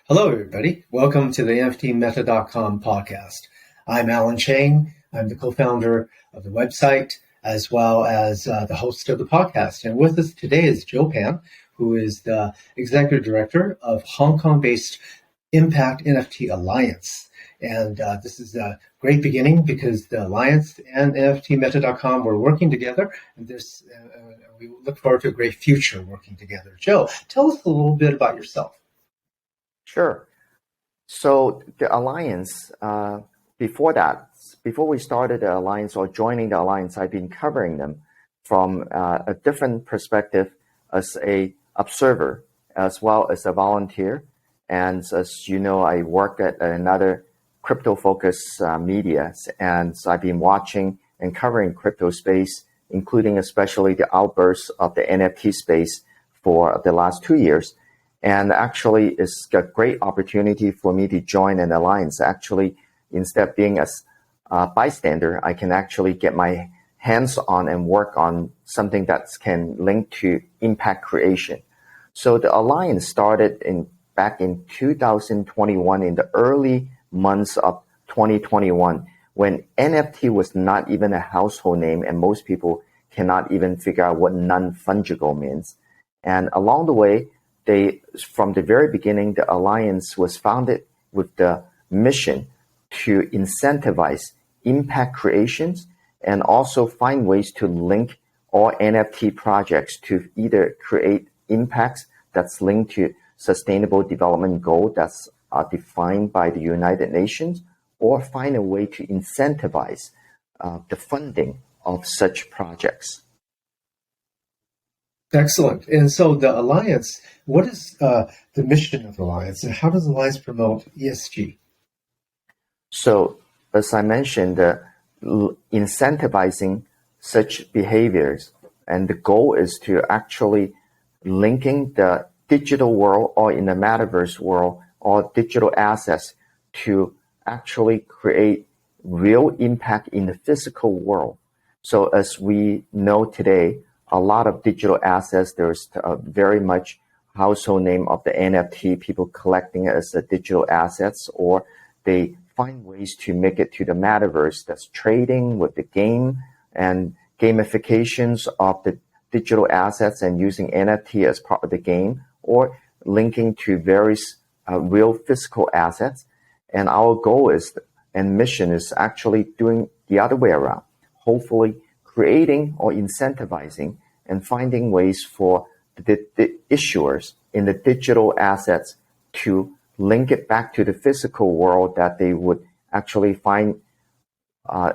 Hello, everybody. Welcome to the NFTmeta.com podcast. I'm Alan Chang. I'm the co-founder of the website as well as the host of the podcast. And with us today is Joe Pan, who is the executive director of Hong Kong-based Impact NFT Alliance. And this is a great beginning because the Alliance and NFTmeta.com were working together, and we look forward to a great future working together. Joe, tell us a little bit about yourself. Sure. So the Alliance, before we started the Alliance or joining the Alliance, I've been covering them from a different perspective as a observer, as well as a volunteer. And as you know, I work at another crypto-focused media, and so I've been watching and covering crypto space, including especially the outbursts of the NFT space for the last 2 years. And actually, it's a great opportunity for me to join an alliance. Actually, instead of being a bystander, I can actually get my hands on and work on something that can link to impact creation. So the alliance started back in 2021, in the early months of 2021, when NFT was not even a household name, and most people cannot even figure out what non-fungible means. And along the way, from the very beginning, the Alliance was founded with the mission to incentivize impact creations and also find ways to link all NFT projects to either create impacts that's linked to sustainable development goal that's defined by the United Nations, or find a way to incentivize the funding of such projects. Excellent. And so the Alliance, what is the mission of the Alliance, and how does the Alliance promote ESG? So, as I mentioned, incentivizing such behaviors, and the goal is to actually linking the digital world or in the metaverse world or digital assets to actually create real impact in the physical world. So as we know today, a lot of digital assets, there's very much household name of the NFT, people collecting it as a digital assets, or they find ways to make it to the metaverse that's trading with the game and gamifications of the digital assets and using NFT as part of the game, or linking to various real physical assets. And our goal and mission is actually doing the other way around, hopefully creating or incentivizing and finding ways for the issuers in the digital assets to link it back to the physical world, that they would actually find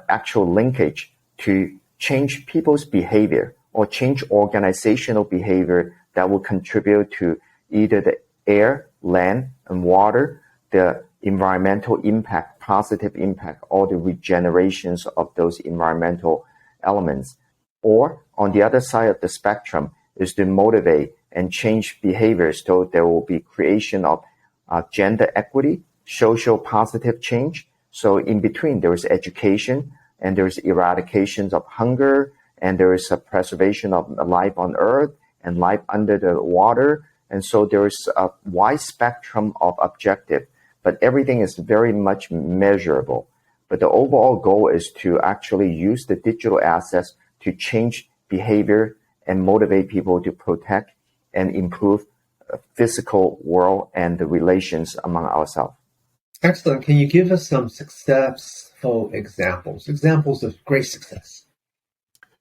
actual linkage to change people's behavior or change organizational behavior that will contribute to either the air, land, and water, the environmental impact, positive impact, or the regenerations of those environmental elements. Or on the other side of the spectrum is to motivate and change behaviors, so there will be creation of gender equity, social positive change. So in between, there is education, and there is eradications of hunger, and there is a preservation of life on Earth and life under the water. And so there is a wide spectrum of objective, but everything is very much measurable. But the overall goal is to actually use the digital assets to change behavior and motivate people to protect and improve physical world and the relations among ourselves. Excellent. Can you give us some successful examples of great success?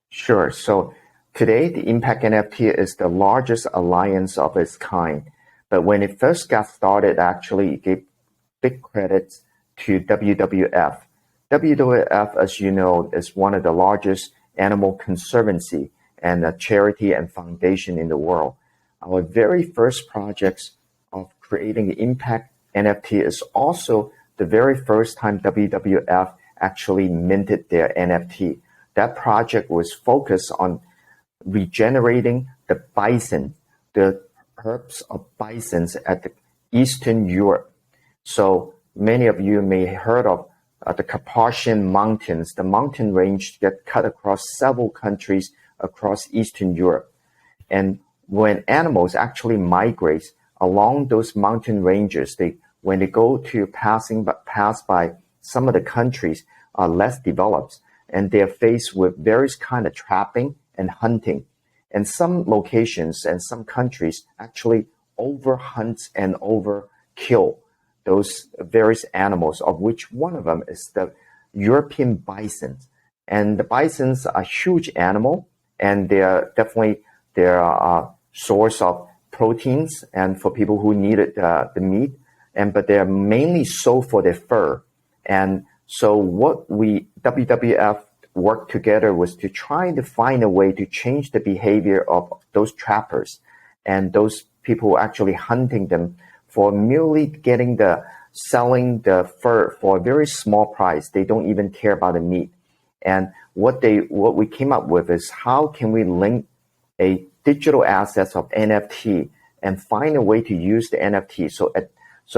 Sure. So today, the Impact NFT is the largest alliance of its kind. But when it first got started, actually, it gave big credits to WWF. WWF, as you know, is one of the largest animal conservancy and a charity and foundation in the world. Our very first projects of creating the Impact NFT is also the very first time WWF actually minted their NFT. That project was focused on regenerating the bison, the herds of bisons at the Eastern Europe. So many of you may have heard of the Carpathian Mountains. The mountain range get cut across several countries across Eastern Europe. And when animals actually migrate along those mountain ranges, when they go to pass by some of the countries are less developed, and they're faced with various kind of trapping and hunting. And some locations and some countries actually overhunt and overkill those various animals, of which one of them is the European bison. And the bisons are huge animal, and they're definitely a source of proteins and for people who needed the meat, but they're mainly sold for their fur. And so what WWF worked together was to try to find a way to change the behavior of those trappers and those people actually hunting them for merely selling the fur for a very small price. They don't even care about the meat. And what we came up with is how can we link a digital assets of NFT and find a way to use the NFT. So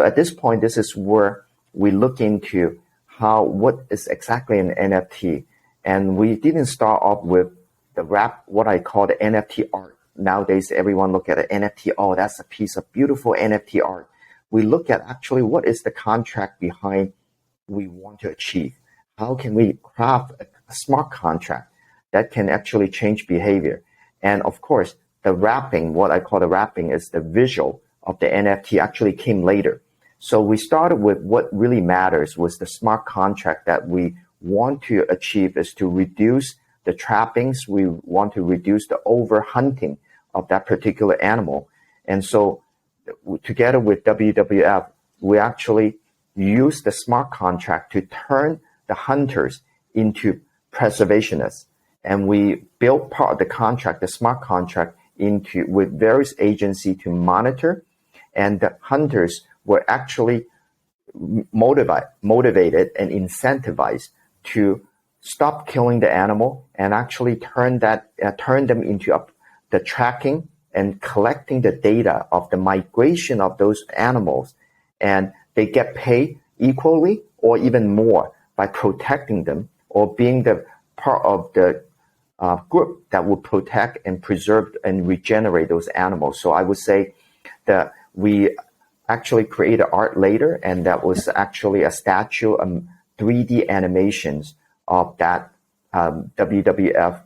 at this point, this is where we look into what is exactly an NFT. And we didn't start off with what I call the NFT art. Nowadays, everyone look at an NFT. Oh, that's a piece of beautiful NFT art. We look at actually what is the contract behind we want to achieve. How can we craft a smart contract that can actually change behavior? And of course, the wrapping, what I call the wrapping, is the visual of the NFT actually came later. So we started with what really matters was the smart contract that we want to achieve is to reduce the trappings. We want to reduce the overhunting of that particular animal. And so together with WWF, we actually use the smart contract to turn the hunters into preservationists. And we built part of the contract, the smart contract, with various agencies to monitor. And the hunters were actually motivated and incentivized to stop killing the animal and actually turn them into the tracking and collecting the data of the migration of those animals. And they get paid equally or even more by protecting them or being the part of the group that will protect and preserve and regenerate those animals. So I would say that we actually created art later, and that was actually a statue, 3D animations of that WWF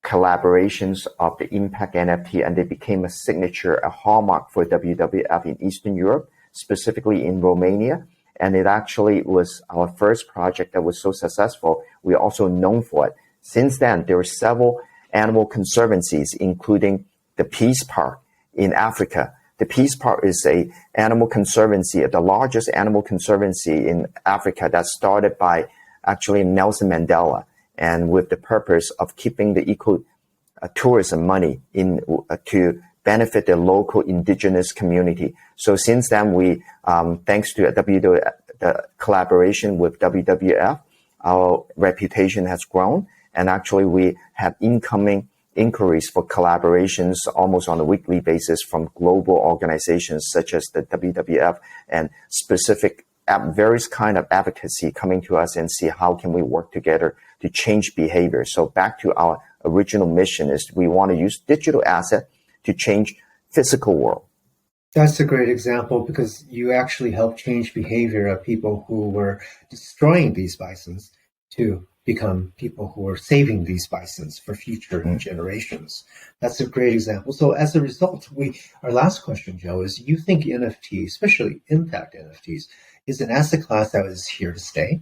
collaborations of the Impact NFT, and they became a signature, a hallmark for WWF in Eastern Europe, specifically in Romania. And it actually was our first project that was so successful. We're also known for it. Since then, there were several animal conservancies, including the Peace Park in Africa. The Peace Park is an animal conservancy, the largest animal conservancy in Africa that started by actually Nelson Mandela, and with the purpose of keeping the tourism money to benefit the local indigenous community. So since then, we, thanks to the collaboration with WWF, our reputation has grown, and actually we have incoming inquiries for collaborations almost on a weekly basis from global organizations such as the WWF and specific various kind of advocacy coming to us and see how can we work together to change behavior. So back to our original mission is we want to use digital asset to change physical world. That's a great example because you actually helped change behavior of people who were destroying these bisons to become people who are saving these bisons for future generations. That's a great example. So as a result, our last question, Joe, is you think NFTs, especially impact NFTs, is an asset class that is here to stay?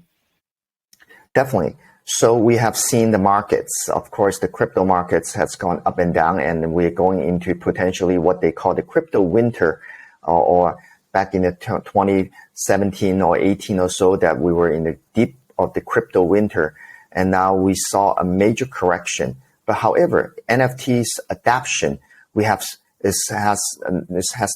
Definitely. So we have seen the markets. Of course, the crypto markets has gone up and down, and we're going into potentially what they call the crypto winter, or back in the 2017 or 18 or so that we were in the deep of the crypto winter. And now we saw a major correction. But however, NFT's adoption has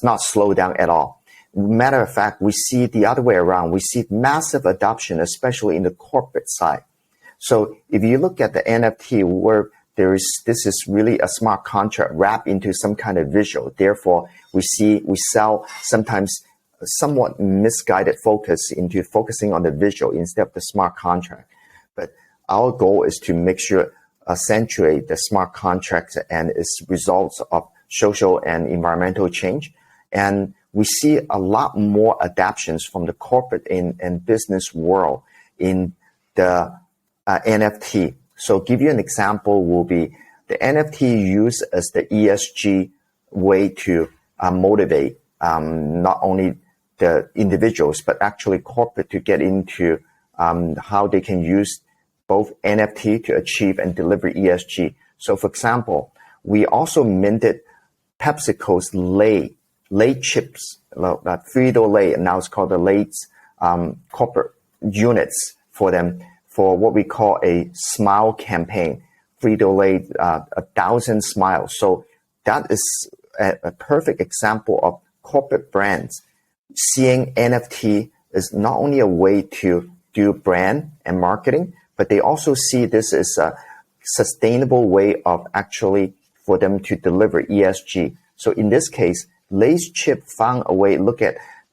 not slowed down at all. Matter of fact, we see the other way around. We see massive adoption, especially in the corporate side. So if you look at the NFT, where this is really a smart contract wrapped into some kind of visual. Therefore, we sell sometimes somewhat misguided focus into focusing on the visual instead of the smart contract. But our goal is to make sure accentuate the smart contract and its results of social and environmental change. And we see a lot more adaptations from the corporate and business world in the NFT. So give you an example will be the NFT used as the ESG way to motivate not only the individuals, but actually corporate to get into how they can use both NFT to achieve and deliver ESG. So for example, we also minted PepsiCo's Lay chips, Frito-Lay, and now it's called the Lay's corporate units for them for what we call a smile campaign. Frito-Lay, 1,000 smiles. So that is a perfect example of corporate brands seeing NFT as not only a way to do brand and marketing, but they also see this as a sustainable way of actually for them to deliver ESG. So in this case, Lay's Chip found a way,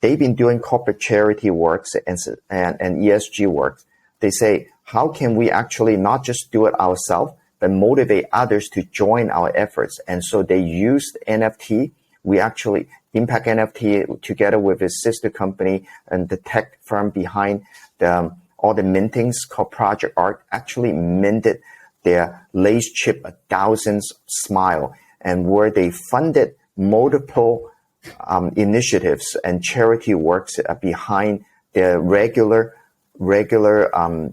they've been doing corporate charity works and ESG works. They say, how can we actually not just do it ourselves, but motivate others to join our efforts? And so they used NFT. We actually, Impact NFT, together with his sister company and the tech firm behind all the mintings called Project Art, actually minted their Lay's Chip 1,000 smile, and where they funded multiple initiatives and charity works behind their regular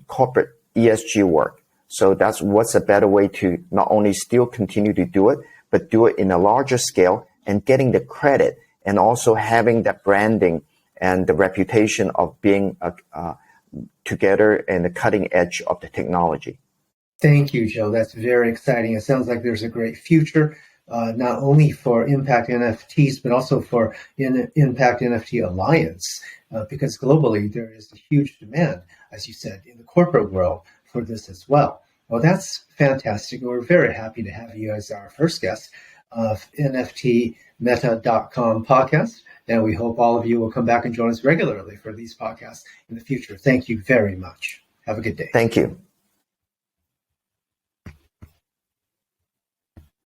corporate ESG work. So that's what's a better way to not only still continue to do it, but do it in a larger scale and getting the credit and also having that branding and the reputation of being together in the cutting edge of the technology. Thank you, Joe. That's very exciting. It sounds like there's a great future, not only for Impact NFTs, but also for Impact NFT Alliance, because globally there is a huge demand, as you said, in the corporate world for this as well. Well, that's fantastic. We're very happy to have you as our first guest of NFTmeta.com podcast. And we hope all of you will come back and join us regularly for these podcasts in the future. Thank you very much. Have a good day. Thank you.